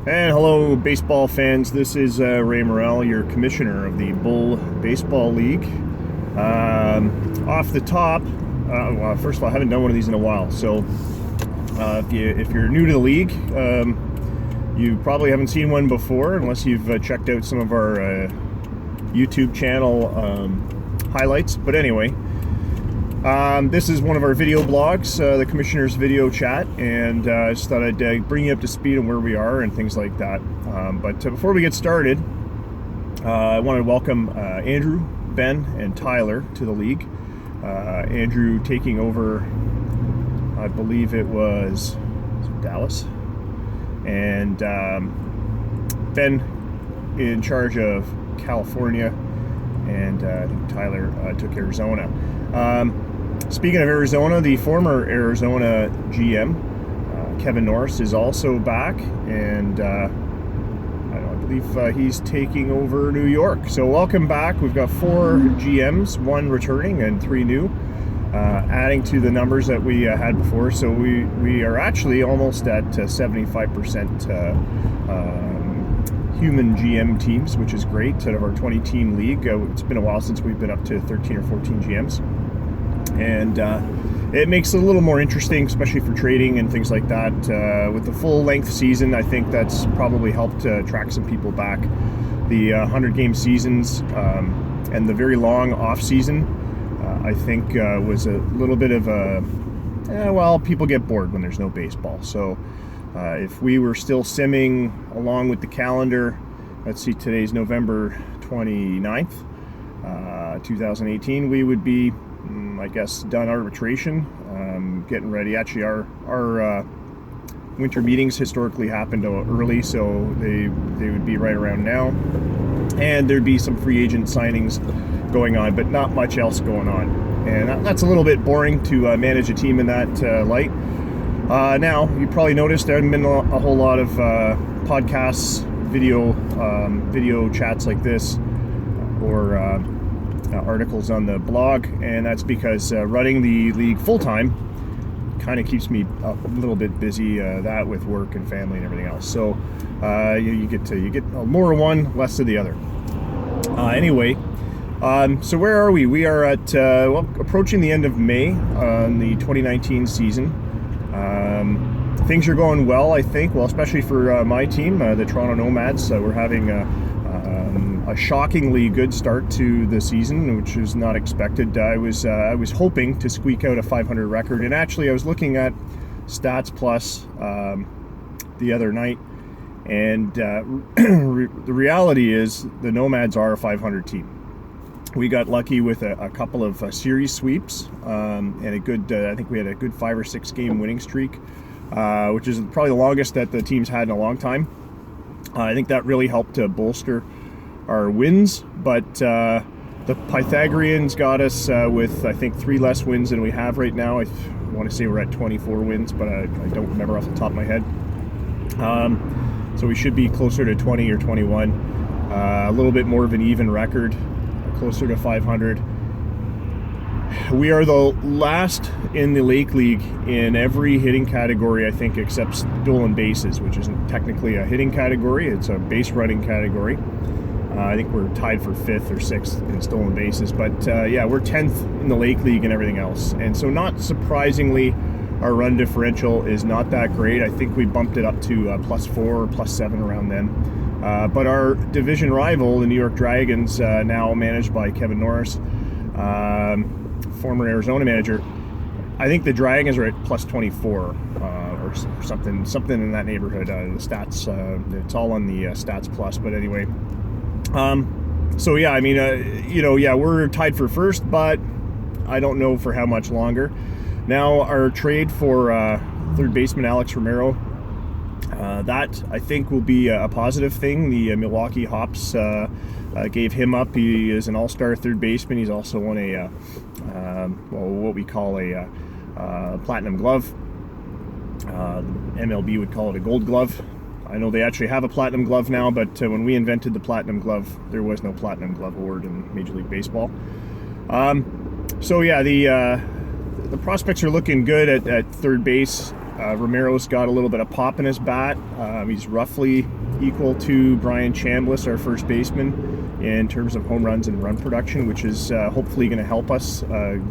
And hello, baseball fans. This is Ray Morrell, your commissioner of the Bull Baseball League. Off the top, well, first of all, I haven't done one of these in a while. So if you're new to the league, you probably haven't seen one before unless you've checked out some of our YouTube channel highlights. But anyway, this is one of our video blogs, the Commissioner's Video Chat, and I just thought I'd bring you up to speed on where we are and things like that. But before we get started, I want to welcome Andrew, Ben, and Tyler to the league. Andrew taking over, I believe it was Dallas, and Ben in charge of California, and I think Tyler took Arizona. Speaking of Arizona, the former Arizona GM, Kevin Norris, is also back, and I believe he's taking over New York. So welcome back. We've got 4 GMs, 1 returning and 3 new, adding to the numbers that we had before. So we are actually almost at 75% human GM teams, which is great, out of our 20-team league. It's been a while since we've been up to 13 or 14 GMs. And it makes it a little more interesting, especially for trading and things like that. With the full-length season, I think that's probably helped attract some people back. The 100-game seasons and the very long off-season, I think, was a little bit of a... well, people get bored when there's no baseball. So if we were still simming along with the calendar, let's see, today's November 29th, 2018, we would be... I guess done arbitration, getting ready. Actually, our winter meetings historically happened early, so they would be right around now, and there'd be some free agent signings going on, but not much else going on, and that's a little bit boring to manage a team in that light. Now, you probably noticed there haven't been a whole lot of podcasts, video chats like this, or articles on the blog, and that's because running the league full-time kind of keeps me a little bit busy, that with work and family and everything else. So you get more of one, less of the other. Anyway, so where are we? We are at approaching the end of May on the 2019 season. Things are going well, I think. Well, especially for my team, the Toronto Nomads. We're having a shockingly good start to the season, which is not expected. I was hoping to squeak out a 500 record, and actually I was looking at Stats Plus the other night, and the reality is the Nomads are a 500 team. We got lucky with a couple of series sweeps and a good, I think we had a good 5 or 6 game winning streak, which is probably the longest that the team's had in a long time. I think that really helped to bolster our wins, but the Pythagoreans got us with, I think, 3 less wins than we have right now. I want to say we're at 24 wins, but I don't remember off the top of my head. So we should be closer to 20 or 21. A little bit more of an even record, closer to 500. We are the last in the Lake League in every hitting category, I think, except stolen bases, which isn't technically a hitting category. It's a base running category. I think we're tied for 5th or 6th in stolen bases, but yeah, we're 10th in the Lake League and everything else. And so, not surprisingly, our run differential is not that great. I think we bumped it up to +4 or +7 around then. But our division rival, the New York Dragons, now managed by Kevin Norris, former Arizona manager, I think the Dragons are at +24 or something in that neighborhood. The stats, it's all on the Stats Plus, but anyway. So yeah, I mean, we're tied for 1st, but I don't know for how much longer. Now, our trade for 3rd baseman Alex Romero, that I think will be a positive thing. The Milwaukee Hops gave him up. He is an all-star 3rd baseman. He's also won a what we call a platinum glove. MLB would call it a gold glove. I know they actually have a platinum glove now, but when we invented the platinum glove, there was no platinum glove award in Major League Baseball. So yeah, the prospects are looking good at 3rd base. Romero's got a little bit of pop in his bat. He's roughly equal to Brian Chambliss, our first baseman, in terms of home runs and run production, which is hopefully going to help us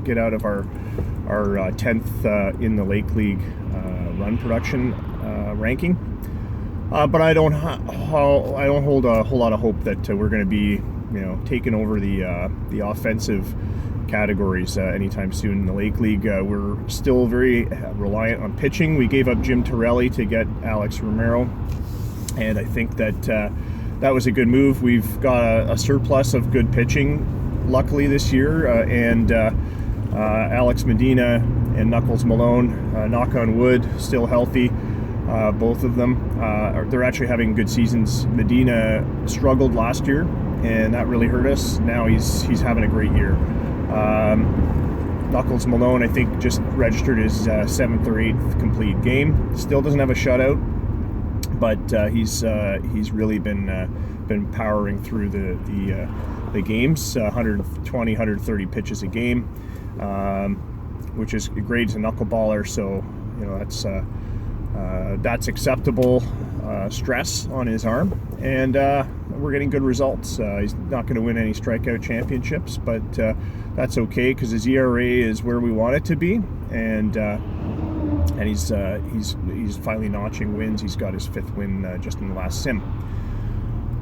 get out of our 10th in the Lake League run production ranking. But I don't hold a whole lot of hope that we're going to be, taking over the offensive categories anytime soon in the Lake League. We're still very reliant on pitching. We gave up Jim Torelli to get Alex Romero, and I think that that was a good move. We've got a surplus of good pitching, luckily, this year, and Alex Medina and Knuckles Malone, knock on wood, still healthy. Both of them, they're actually having good seasons. Medina struggled last year, and that really hurt us. Now he's having a great year. Knuckles Malone, I think, just registered his 7th or 8th complete game. Still doesn't have a shutout, but he's really been powering through the games. 120, 130 pitches a game, which is great. He's a knuckleballer, so that's acceptable stress on his arm, and we're getting good results. He's not going to win any strikeout championships, but that's okay because his ERA is where we want it to be, and he's finally notching wins. He's got his 5th win just in the last sim.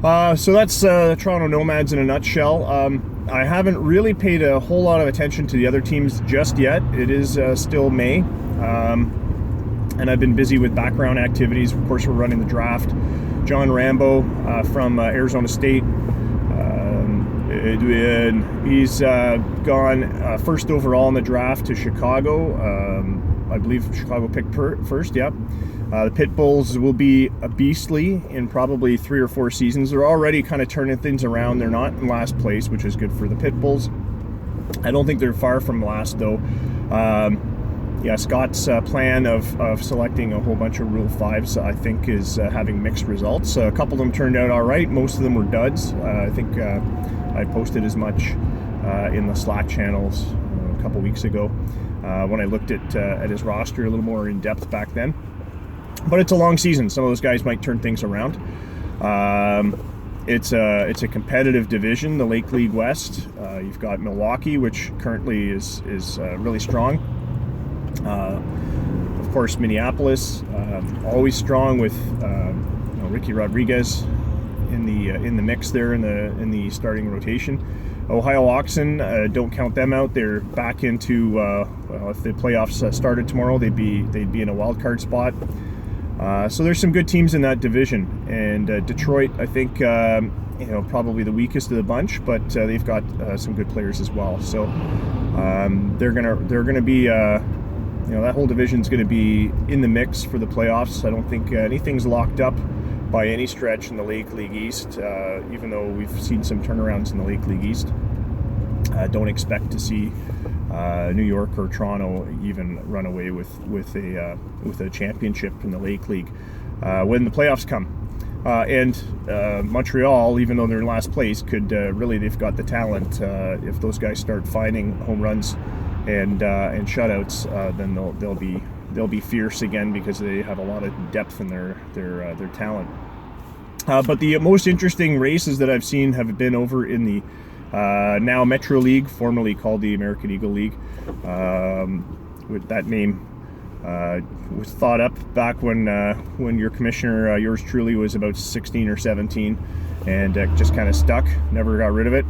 So that's the Toronto Nomads in a nutshell. I haven't really paid a whole lot of attention to the other teams just yet. It is still May. And I've been busy with background activities. Of course, we're running the draft. John Rambo from Arizona State. He's gone first overall in the draft to Chicago. I believe Chicago picked first, yep. The Pit Bulls will be a beastly in probably 3 or 4 seasons. They're already kind of turning things around. They're not in last place, which is good for the Pit Bulls. I don't think they're far from last, though. Scott's plan of selecting a whole bunch of Rule 5s, I think, is having mixed results. A couple of them turned out all right. Most of them were duds. I think I posted as much in the Slack channels a couple weeks ago when I looked at his roster a little more in depth back then. But it's a long season. Some of those guys might turn things around. It's a competitive division, the Lake League West. You've got Milwaukee, which currently is really strong. Of course, Minneapolis, always strong with Ricky Rodriguez in the mix there in the starting rotation. Ohio Oxen, don't count them out. They're back into if the playoffs started tomorrow, they'd be in a wild card spot. So there's some good teams in that division, and Detroit, I think, probably the weakest of the bunch, but they've got some good players as well. So they're gonna be. That whole division's going to be in the mix for the playoffs. I don't think anything's locked up by any stretch in the Lake League East, even though we've seen some turnarounds in the Lake League East. Don't expect to see New York or Toronto even run away with a championship in the Lake League when the playoffs come. And Montreal, even though they're in last place, could they've got the talent. If those guys start finding home runs and shutouts, then they'll be fierce again because they have a lot of depth in their talent. But the most interesting races that I've seen have been over in the now Metro League, formerly called the American Eagle League. With that name was thought up back when your commissioner, yours truly, was about 16 or 17, and just kind of stuck. Never got rid of it.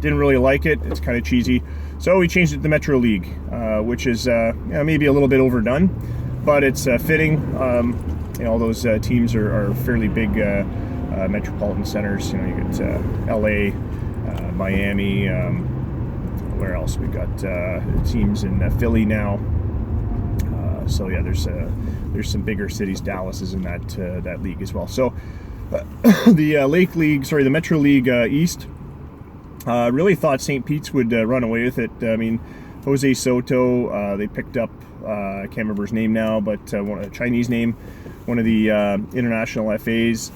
Didn't really like it. It's kind of cheesy. So we changed it to Metro League, which is maybe a little bit overdone, but it's fitting. All those teams are fairly big metropolitan centers. You get LA, Miami. Where else? We've got teams in Philly now. So yeah, there's some bigger cities. Dallas is in that league as well. So the Metro League East. Really thought St. Pete's would run away with it. I mean, Jose Soto, they picked up, I can't remember his name now, but a Chinese name, one of the international FAs.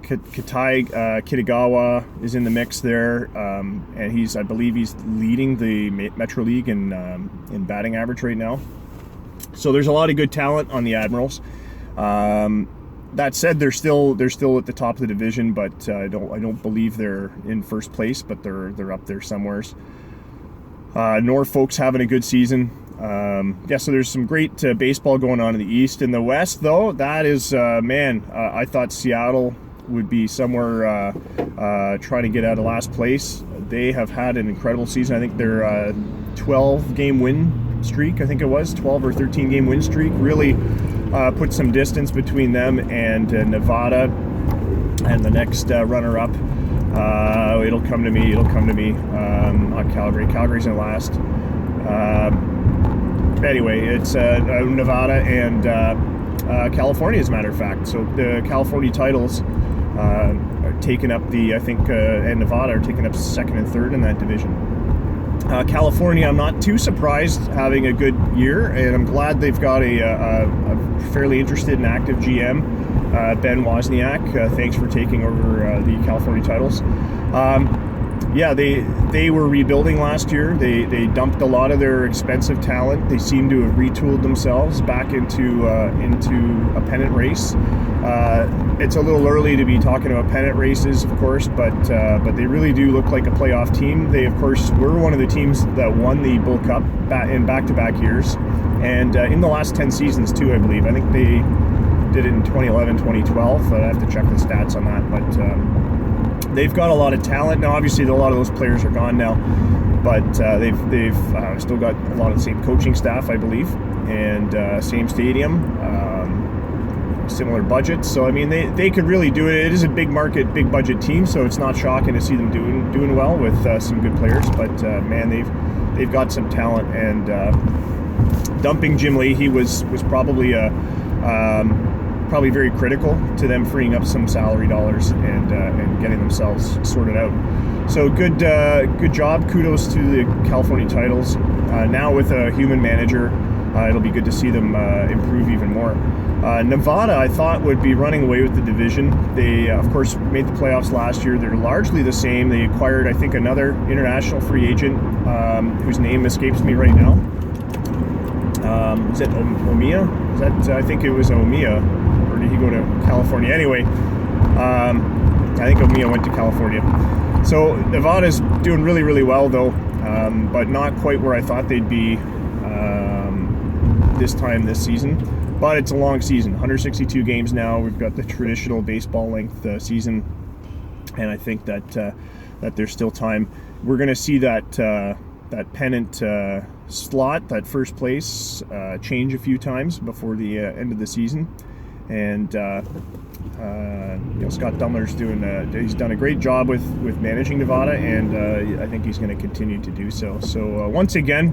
Kitagawa is in the mix there, and I believe he's leading the Metro League in batting average right now. So there's a lot of good talent on the Admirals. That said, they're still at the top of the division, but I don't believe they're in first place, but they're up there somewheres. Norfolk's having a good season. So there's some great baseball going on in the East. In the West, though, that is, I thought Seattle would be somewhere trying to get out of last place. They have had an incredible season. I think they're 12-game win streak, I think it was, 12 or 13-game win streak. Really put some distance between them and Nevada and the next runner-up. It'll come to me. Not Calgary. Calgary's in last. Anyway, it's Nevada and California, as a matter of fact. So the California titles are taking up and Nevada are taking up second and third in that division. California, I'm not too surprised having a good year, and I'm glad they've got a fairly interested and active GM, Ben Wozniak. Thanks for taking over the California titles. They were rebuilding last year. They dumped a lot of their expensive talent. They seem to have retooled themselves back into a pennant race. It's a little early to be talking about pennant races, of course, but they really do look like a playoff team. They, of course, were one of the teams that won the Bull Cup in back-to-back years, and in the last 10 seasons too, I believe. I think they did it in 2011, 2012. I have to check the stats on that, but they've got a lot of talent now. Obviously, a lot of those players are gone now, but they've still got a lot of the same coaching staff, I believe, and same stadium. Similar budgets, so I mean they could really do it. It is a big market, big budget team, so it's not shocking to see them doing well with some good players. But they've got some talent, and dumping Jim Leahy was probably very critical to them freeing up some salary dollars and getting themselves sorted out. So good job. Kudos to the California titles. Now with a human manager, it'll be good to see them improve even more. Nevada, I thought, would be running away with the division. They, of course, made the playoffs last year. They're largely the same. They acquired, I think, another international free agent whose name escapes me right now. Is it Omiya? I think it was Omiya. Or did he go to California? Anyway, I think Omiya went to California. So Nevada's doing really, really well, though, but not quite where I thought they'd be this season. But it's a long season, 162 games now. We've got the traditional baseball length season, and I think that there's still time. We're going to see that pennant slot, that first place, change a few times before the end of the season. And Scott Dumler's he's done a great job with managing Nevada, and I think he's going to continue to do so. So once again,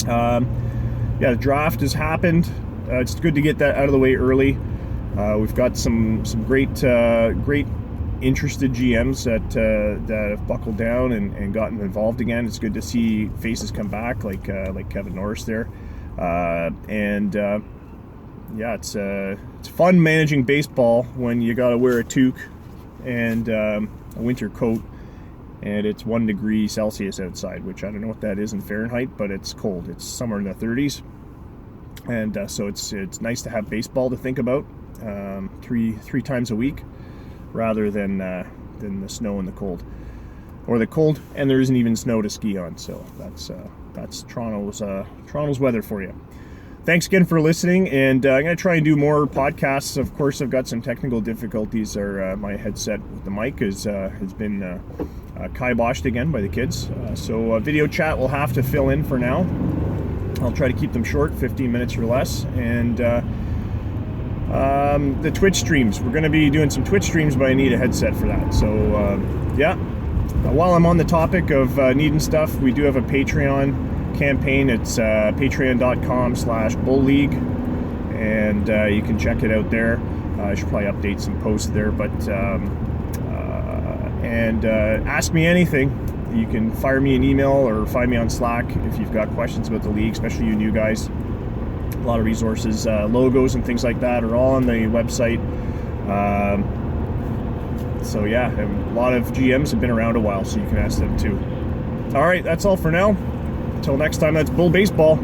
the draft has happened. It's good to get that out of the way early. We've got some great interested GMs that have buckled down and gotten involved again. It's good to see faces come back, like Kevin Norris there, it's fun managing baseball when you got to wear a toque and a winter coat, and it's 1 degree Celsius outside, which I don't know what that is in Fahrenheit, but it's cold. It's somewhere in the 30s. And so it's nice to have baseball to think about three times a week, rather than the snow and the cold, or the cold and there isn't even snow to ski on. So that's Toronto's weather for you. Thanks again for listening, and I'm going to try and do more podcasts. Of course, I've got some technical difficulties. My headset with the mic has been kiboshed again by the kids. So video chat will have to fill in for now. I'll try to keep them short, 15 minutes or less. And the Twitch streams. We're going to be doing some Twitch streams, but I need a headset for that. So, while I'm on the topic of needing stuff, we do have a Patreon campaign. It's patreon.com/bullleague, and you can check it out there. I should probably update some posts there, but ask me anything. You can fire me an email or find me on Slack if you've got questions about the league, especially you new guys. A lot of resources, logos and things like that are all on the website. A lot of GMs have been around a while, so you can ask them too. All right, that's all for now. Until next time, that's Bull Baseball.